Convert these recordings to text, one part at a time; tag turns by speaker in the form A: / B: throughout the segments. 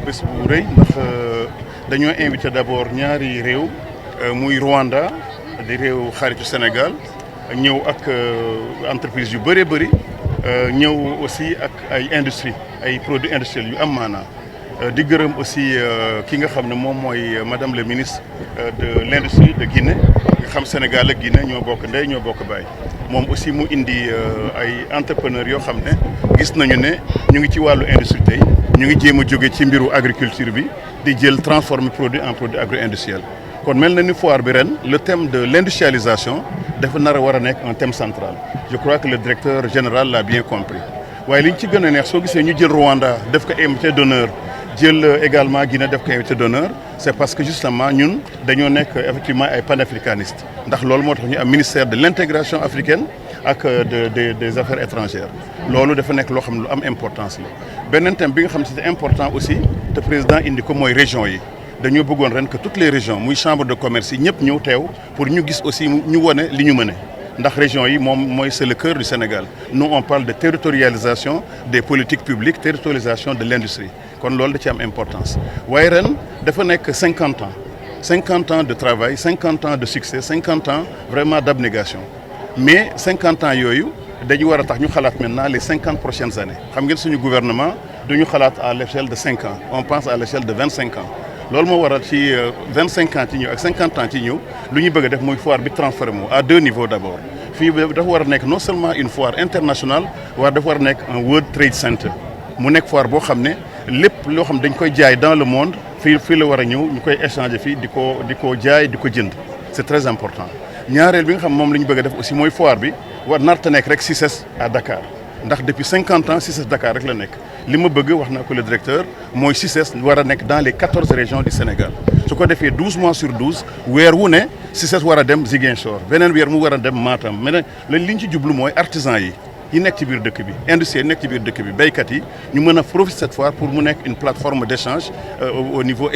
A: bés bu rëy ndax dañoo invité d'abord ñaari réew muy Rwanda di réew xaritu Sénégal ñëw ak entreprise yu bëree bëri ñëw aussi ak ay industrie ay produits industriels yu am maanaa di gërëm aussi ki nga xam ne moom mooy madame le ministre de l'industrie de Guinée nga xam Sénégal ak Guinée ñoo bokk ndey ñoo bokk baay moom aussi mu indi ay entrepreneurs yoo xam ne gis nañu ne ñu ngi ci wàllu industrie tey ñu ngi jéem a jóge ci mbiru agriculture bi di jël transformer produit en produit agro-industriel kon mel na ni foire bi ren le thème de l'industrialisation dafa nar a war a nekk un thème central je crois que le directeur général l'a bien compris waaye li ñu ci gën a neex soo gisee ñu jël Rwanda def ko invité d'honneur jël également Guinée def ko invité d'honneur c'est parce que justement ñun dañoo nekk effectivement ay panafricanistes ndax loolu moo tax ñu am ministère de l'intégration africaine ak des affaires étrangères loolu dafa nekk loo xam ne lu am importance la beneen thème bi nga xam ne c'est important aussi te président indi ko mooy région yi dañoo bëggoon ren que toutes les régions muy chambre de commerce yi ñëpp ñëw teew pour ñu gis aussi ñu wane li ñu mëne ndax région yi moom mooy c'est le cœur du Sénégal nous on parle de territorialisation des politiques publiques territorialisation de l'industrie kon loolu da ci am importance waaye ren dafa nekk 50 ans de travail 50 ans de succès 50 ans vraiment d'abnégation mais 50 ans yooyu dañu war a tax ñu xalaat maintenant les 50 prochaines années xam ngeen suñu gouvernement duñu xalaat à l'échelle de 5 ans on pense à l'échelle de 25 ans loolu moo waral ci 25 ans ci ñëw ak 50 ans ci ñëw lu ñu bëgg a def muy foire bi transformé à deux niveaux d'abord fii dafa war a nekk non seulement une foire internationale waaye dafa war a nekk un World Trade Center mu nekk foire boo xam ne lépp loo xam dañ koy jaay dans le monde fii la war a ñëw ñu koy échanger fii di ko jaay di ko jënd c'est très important ñaareel bi nga xam moom la ñu bëgg a def aussi mooy foire bi war narta nekk rek CICES à Dakar ndax depuis 50 ans CICES Dakar rek la nekk li ma bëgg wax naa ko le directeur mooy CICES war a nekk dans les 14 régions du Sénégal su ko defee 12 mois sur 12 weer wu ne CICES war a dem Ziguinchor beneen weer mu war a dem Matam mais li ñu ci jublu mooy artisans yi nekk ci biir dëkk bi industrie yi nekk ci biir dëkk bi béykat yi ñu mën a profiter cette fois pour mu nekk une plateforme d'échange au niveau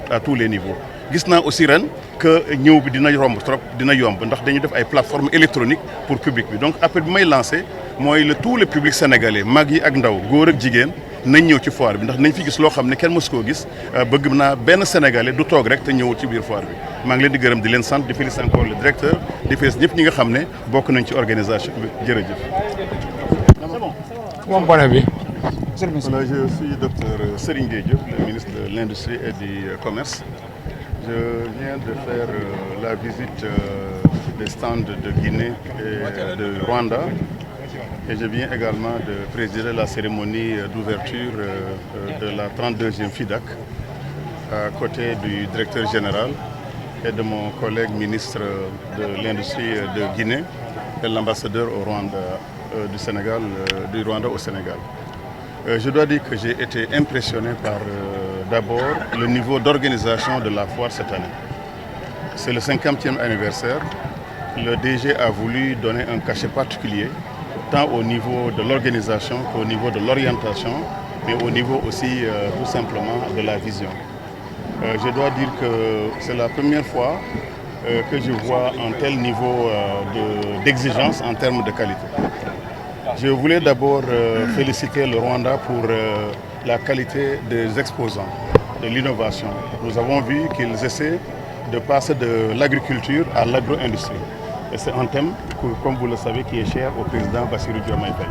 A: à tous les niveaux gis naa aussi ren que ñëw bi dina romb trop dina yomb ndax dañu def ay plateformes électroniques pour public bi donc appel bi may lancé mooy tout le public sénégalais mag yi ak ndaw góor ak jigéen nañ ñëw ci foire bi ndax nañ fi gis loo xam ne kenn mësu koo gis bëgg naa benn sénégalais du toog rek te ñëwul ci biir foire bi maa ngi leen di gërëm di leen sant di féliciter encore le directeur di féliciter ñëpp ñi nga xam ne bokk nañ ci organisation bi jërëjëf.
B: moom bonne bi.
A: Voilà, je suis docteur Serigne Gueye Diop, le ministre de l'Industrie et du Commerce. Je viens de faire la visite des stands de Guinée et de Rwanda. Et je viens également de présider la cérémonie d'ouverture de la 32e FIDAC à côté du directeur général et de mon collègue ministre de l'Industrie de Guinée et l'ambassadeur au Rwanda du Sénégal, du Rwanda au Sénégal. Je dois dire que j'ai été impressionné par d'abord le niveau d'organisation de la foire cette année. C'est le 50e anniversaire. Le DG a voulu donner un cachet particulier tant au niveau de l'organisation qu'au niveau de l'orientation, mais au niveau aussi tout simplement de la vision. Je dois dire que c'est la première fois que je vois un tel niveau d'exigence en termes de qualité. Je voulais d'abord féliciter le Rwanda pour la qualité des exposants, de l'innovation. Nous avons vu qu'ils essaient de passer de l'agriculture à l'agro-industrie. Et c'est un thème, comme vous le savez, qui est cher au président Bassirou Diomaye Faye.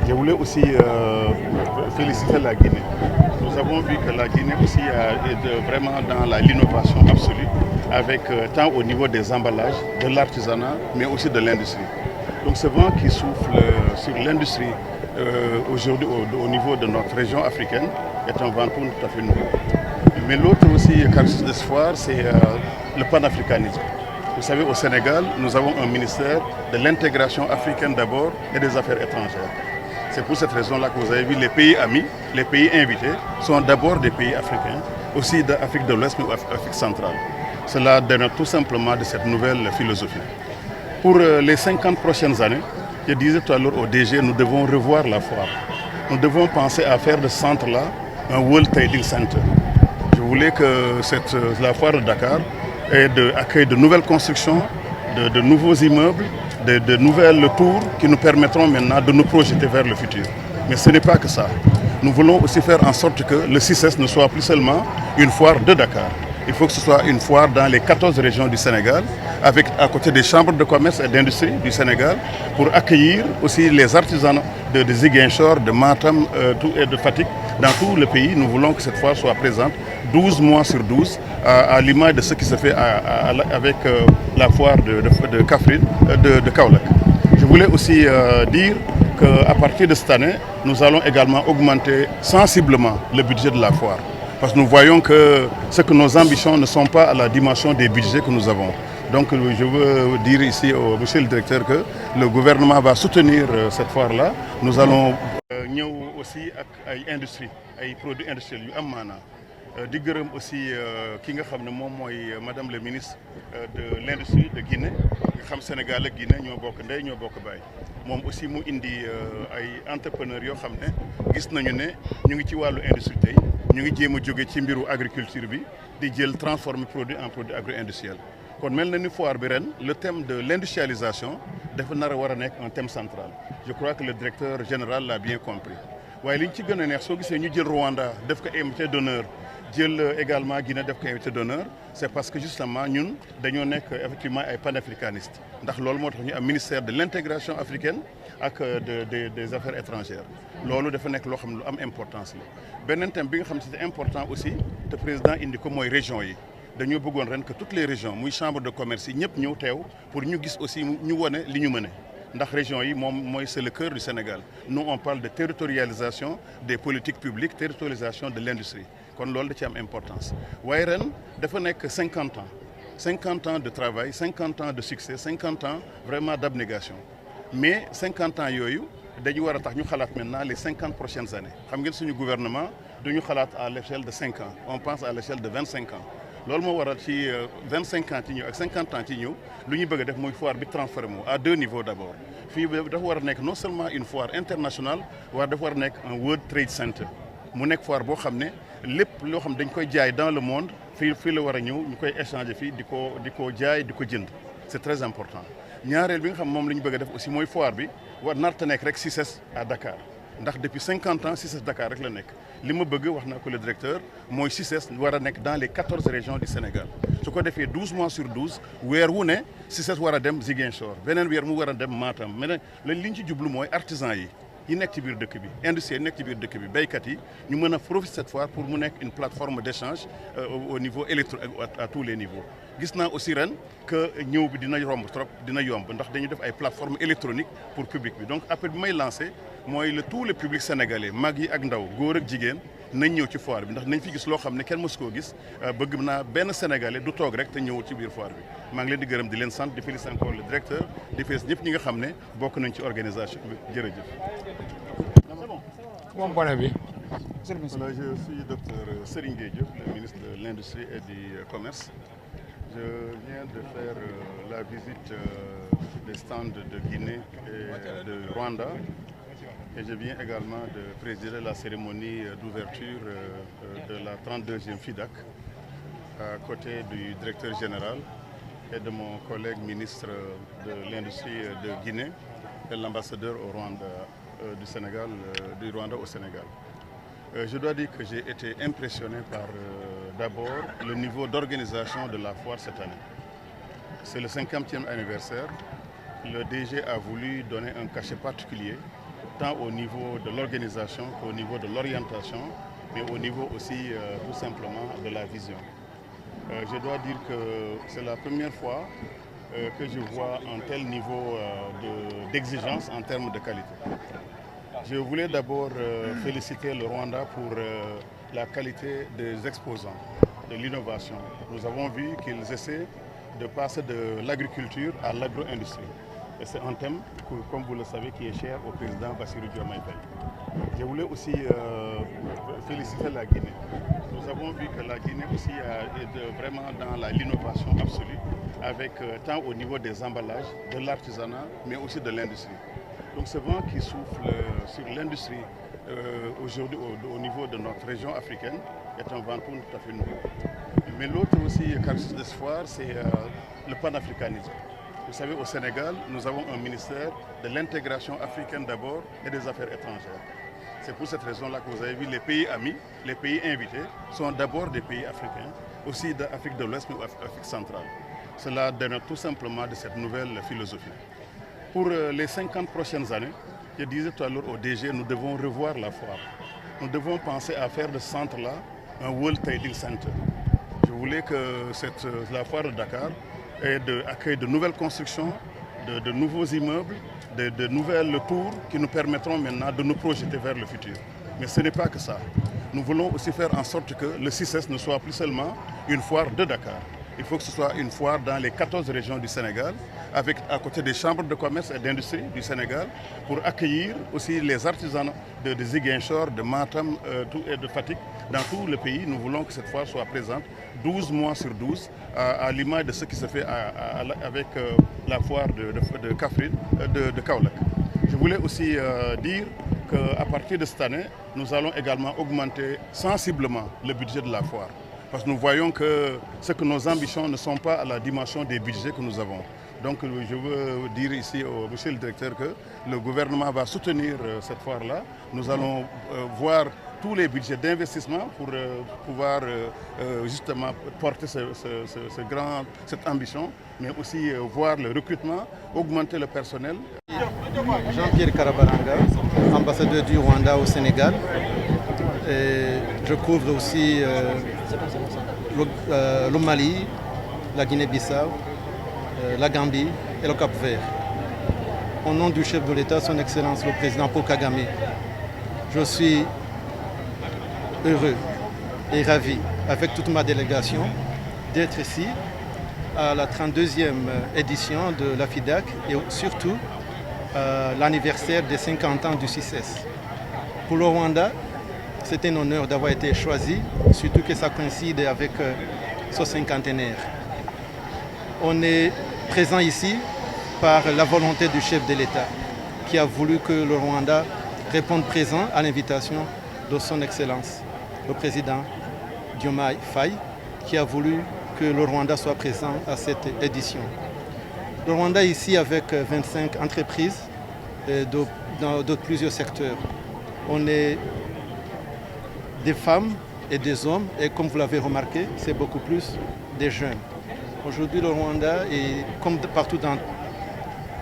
A: Je voulais aussi féliciter la Guinée. Nous avons vu que la Guinée aussi est vraiment dans l'innovation absolue, avec tant au niveau des emballages, de l'artisanat, mais aussi de l'industrie. Donc ce vent qui souffle sur l'industrie aujourd'hui au niveau de notre région africaine est un vent tout à fait nouveau. Mais l'autre aussi caractéristique de ce foire, c'est le panafricanisme. Vous savez, au Sénégal, nous avons un ministère de l'intégration africaine d'abord et des affaires étrangères. C'est pour cette raison-là que vous avez vu les pays amis, les pays invités, sont d'abord des pays africains, aussi d'Afrique de l'Ouest, mais d'Afrique centrale. Cela dénote tout simplement de cette nouvelle philosophie. Pour les 50 prochaines années, je disais tout à l'heure au DG, nous devons revoir la foire. Nous devons penser à faire de ce centre-là un World Trading Center. Je voulais que la foire de Dakar accueille de nouvelles constructions, de nouveaux immeubles, de nouvelles tours qui nous permettront maintenant de nous projeter vers le futur. Mais ce n'est pas que ça. Nous voulons aussi faire en sorte que le CICES ne soit plus seulement une foire de Dakar. Il faut que ce soit une foire dans les 14 régions du Sénégal, avec à côté des chambres de commerce et d'industrie du Sénégal, pour accueillir aussi les artisans de Ziguinchor, de Matam et de Fatick. Dans tout le pays, nous voulons que cette foire soit présente 12 mois sur 12, à l'image de ce qui se fait avec la foire de Kaffrine, de Kaolack. Je voulais aussi dire qu'à partir de cette année, nous allons également augmenter sensiblement le budget de la foire. Parce que nous voyons que nos ambitions ne sont pas à la dimension des budgets que nous avons. Donc je veux dire ici au monsieur le directeur que le gouvernement va soutenir cette foire-là. Nous allons ñëw aussi ak ay industrie ay produits industriels yu am maanaa di gërëm aussi ki nga xam ne moom mooy madame le ministre de l'industrie de Guinée nga xam Sénégal ak Guinée ñoo bokk ndey ñoo bokk baay moom aussi mu indi ay entrepreneurs yoo xam ne gis nañu ne ñu ngi ci wàllu industrie tey ñu ngi jéem a jóge ci mbiru agriculture bi di jël transformer produit en produit agro-industriel kon mel na ni foire bi ren le thème de l'industrialisation dafa nar a war a nekk un thème central je crois que le directeur général l'a bien compris waaye li ñu ci gën a neex soo gisee ñu jël Rwanda def ko invité d'honneur jël également Guinée def ko invité d'honneur c'est parce que justement ñun dañoo nekk effectivement ay panafricanistes ndax loolu moo tax ñu am ministère de l'intégration africaine ak des affaires étrangères loolu dafa nekk loo xam ne lu am importance la beneen thème bi nga xam ne c'est important aussi te président indi ko mooy région yi dañoo bëggoon ren que toutes les régions muy chambre de commerce yi ñëpp ñëw teew pour ñu gis aussi ñu wane li ñu mëne ndax région yi moom mooy c'est le cœur du Sénégal nous on parle de territorialisation des politiques publiques territorialisation de l'industrie kon loolu da ci am importance waaye ren dafa nekk 50 ans de travail 50 ans de succès 50 ans vraiment d'abnégation mais 50 ans yooyu dañu war a tax ñu xalaat maintenant les 50 prochaines années xam ngeen suñu gouvernement duñu xalaat à l'échelle de 5 ans on pense à l'échelle de 25 ans loolu moo waral ci 25 ans ci ñëw ak 50 ans ci ñëw lu ñu bëgg a def mooy foire bi transformé à deux niveaux d'abord fii dafa war a nekk non seulement une foire internationale waaye dafa war a nekk un World Trade Center mu nekk foire boo xam ne lépp loo xam dañ koy jaay dans le monde fii la war a ñëw ñu koy échanger fii di ko jaay di ko jënd c'est très important ñaareel bi nga xam moom la ñu bëgg a def aussi mooy foire bi war narta nekk rek CICES à Dakar ndax depuis 50 ans CICES Dakar rek la nekk li ma bëgg wax naa ko le directeur mooy CICES war a nekk dans les 14 régions du Sénégal su ko defee 12 mois sur 12 weer wu ne CICES war a dem Ziguinchor beneen weer mu war a dem Matam mais li ñu ci jublu mooy artisans yi nekk ci biir dëkk bi industrie yi nekk ci biir dëkk bi béykat yi ñu mën a profiter cette fois pour mu nekk une plateforme d'échange au niveau électronique à tous les niveaux gis naa aussi ren que ñëw bi dina romb trop dina yomb ndax dañu def ay plateformes électroniques pour public bi donc appel bi may lancé mooy tout le public sénégalais mag yi ak ndaw góor ak jigéen nañ ñëw ci foire bi ndax nañ fi gis loo xam ne kenn mësu koo gis bëgg naa benn sénégalais du toog rek te ñëwul ci biir foire bi maa ngi leen di gërëm di leen sant di féliciter encore le directeur di féliciter ñëpp ñi nga xam ne bokk nañ ci organisation bi jërëjëf.
B: moom bonne bi.
A: Voilà, je suis docteur Serigne Gueye Diop, le ministre de l'Industrie et du Commerce. Je viens de faire la visite des stands de Guinée et de Rwanda. Et je viens également de présider la cérémonie d'ouverture de la 32e FIDAC à côté du directeur général et de mon collègue ministre de l'Industrie de Guinée et l'ambassadeur au Rwanda du Sénégal, du Rwanda au Sénégal. Je dois dire que j'ai été impressionné par d'abord le niveau d'organisation de la foire cette année. C'est le 50e anniversaire. Le DG a voulu donner un cachet particulier tant au niveau de l'organisation qu'au niveau de l'orientation, mais au niveau aussi tout simplement de la vision. Je dois dire que c'est la première fois que je vois un tel niveau d'exigence en termes de qualité. Je voulais d'abord féliciter le Rwanda pour la qualité des exposants, de l'innovation. Nous avons vu qu'ils essaient de passer de l'agriculture à l'agro-industrie. Et c'est un thème, comme vous le savez, qui est cher au président Bassirou Diomaye Faye. Je voulais aussi féliciter la Guinée. Nous avons vu que la Guinée aussi est vraiment dans l'innovation absolue, avec tant au niveau des emballages, de l'artisanat, mais aussi de l'industrie. Donc ce vent qui souffle sur l'industrie aujourd'hui au niveau de notre région africaine est un vent tout à fait nouveau. Mais l'autre aussi caractéristique d'espoir, c'est le panafricanisme. Vous savez, au Sénégal, nous avons un ministère de l'intégration africaine d'abord et des affaires étrangères. C'est pour cette raison-là que vous avez vu les pays amis, les pays invités, sont d'abord des pays africains, aussi d'Afrique de l'Ouest, mais d'Afrique centrale. Cela dénote tout simplement de cette nouvelle philosophie. Pour les 50 prochaines années, je disais tout à l'heure au DG, nous devons revoir la foire. Nous devons penser à faire de ce centre-là un World Trading Center. Je voulais que la foire de Dakar accueille de nouvelles constructions, de nouveaux immeubles, de nouvelles tours qui nous permettront maintenant de nous projeter vers le futur. Mais ce n'est pas que ça. Nous voulons aussi faire en sorte que le CICES ne soit plus seulement une foire de Dakar. Il faut que ce soit une foire dans les 14 régions du Sénégal, avec à côté des chambres de commerce et d'industrie du Sénégal, pour accueillir aussi les artisans de Ziguinchor, de Matam et de Fatick. Dans tout le pays, nous voulons que cette foire soit présente 12 mois sur 12, à l'image de ce qui se fait avec la foire de Kaffrine, de Kaolack. Je voulais aussi dire qu'à partir de cette année, nous allons également augmenter sensiblement le budget de la foire. Parce que nous voyons que nos ambitions ne sont pas à la dimension des budgets que nous avons. Donc je veux dire ici au monsieur le directeur que le gouvernement va soutenir cette foire-là. Nous allons voir tous les budgets d'investissement pour pouvoir justement porter cette ambition, mais aussi voir le recrutement, augmenter le personnel.
B: Jean-Pierre Karabaranga, ambassadeur du Rwanda au Sénégal. Et je couvre aussi le Mali, la Guinée-Bissau, la Gambie et le Cap-Vert. Au nom du chef de l'État, son Excellence le président Paul Kagame, je suis heureux et ravi, avec toute ma délégation, d'être ici à la 32e édition de la FIDAK et surtout l'anniversaire des 50 ans du CICES. Pour le Rwanda, c'est un honneur d'avoir été choisi, surtout que ça coïncide avec ce cinquantenaire. On est présent ici par la volonté du chef de l'État qui a voulu que le Rwanda réponde présent à l'invitation de son Excellence, le président Diomaye Faye, qui a voulu que le Rwanda soit présent à cette édition. Le Rwanda est ici avec 25 entreprises de plusieurs secteurs. On est des femmes et des hommes, et comme vous l'avez remarqué, c'est beaucoup plus des jeunes. Aujourd'hui, le Rwanda, comme partout dans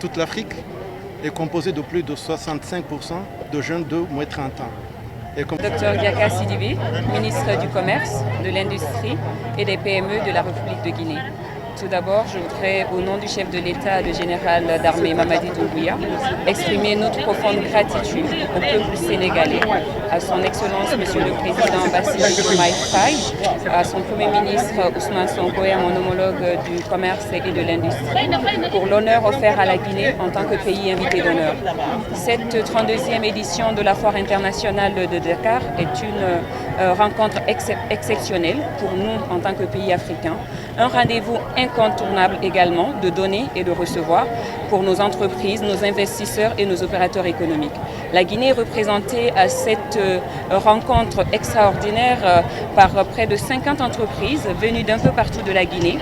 B: toute l'Afrique, est composé de plus de 65% de jeunes de moins de 30 ans.
C: Dr Diaka Sidibé, ministre du Commerce, de l'Industrie et des PME de la République de Guinée. Tout d'abord, je voudrais, au nom du chef de l'État, le général d'armée Mamadi Doumbouya, exprimer notre profonde gratitude au peuple sénégalais, à son Excellence Monsieur le Président Bassirou Diomaye Faye, à son Premier ministre Ousmane Sonko et à mon homologue du Commerce et de l'Industrie, pour l'honneur offert à la Guinée en tant que pays invité d'honneur. Cette 32e édition de la Foire internationale de Dakar est une rencontre exceptionnelle pour nous en tant que pays africain, un rendez-vous incontournable également de donner et de recevoir pour nos entreprises, nos investisseurs et nos opérateurs économiques. La Guinée est représentée à cette rencontre extraordinaire par près de 50 entreprises venues d'un peu partout de la Guinée,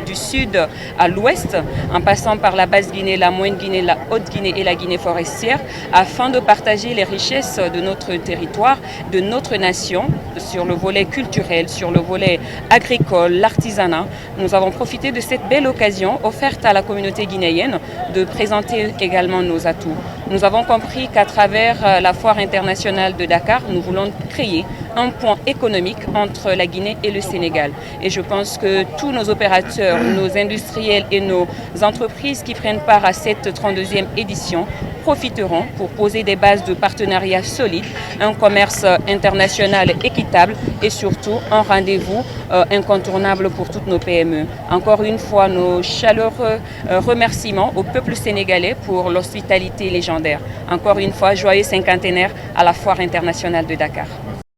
C: du sud à l'ouest, en passant par la Basse-Guinée, la Moyenne-Guinée, la Haute-Guinée et la Guinée forestière, afin de partager les richesses de notre territoire, de notre nation, sur le volet culturel, sur le volet agricole, l'artisanat. Nous avons profité de cette belle occasion offerte à la communauté guinéenne de présenter également nos atouts. Nous avons compris qu'à travers la Foire internationale de Dakar, nous voulons créer un pont économique entre la Guinée et le Sénégal. Et je pense que tous nos opérateurs, nos industriels et nos entreprises qui prennent part à cette 32e édition profiteront pour poser des bases de partenariat solides, un commerce international équitable et surtout un rendez-vous incontournable pour toutes nos PME. Encore une fois, nos chaleureux remerciements au peuple sénégalais pour l'hospitalité légendaire. Encore une fois, joyeux cinquantenaire à la Foire internationale de Dakar.